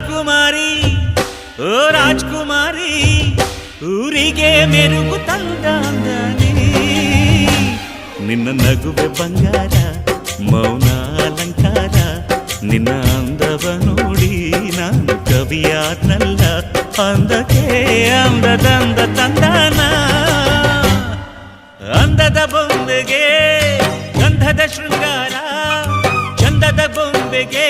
ರಾಜ್ಕುಮಾರಿ ಓ ರಾಜ್ಕುಮಾರಿ ಊರಿಗೆ ಮೆರುಗು ತಂದಾನಿ ನಿನ್ನ ನಗುವೆ ಬಂಗಾರ ಮೌನ ಅಲಂಕಾರ ನಿನ್ನ ಅಂದವ ನೋಡಿ ನಾನು ಕವಿಯಾದ್ನಲ್ಲ ಅಂದಕ್ಕೆ ಅಂದದಂದ ತಂದಾನ ಅಂದದ ಬೊಂಬೆಗೆ ಗಂಧದ ಶೃಂಗಾರ ಚಂದದ ಬೊಂಬೆಗೆ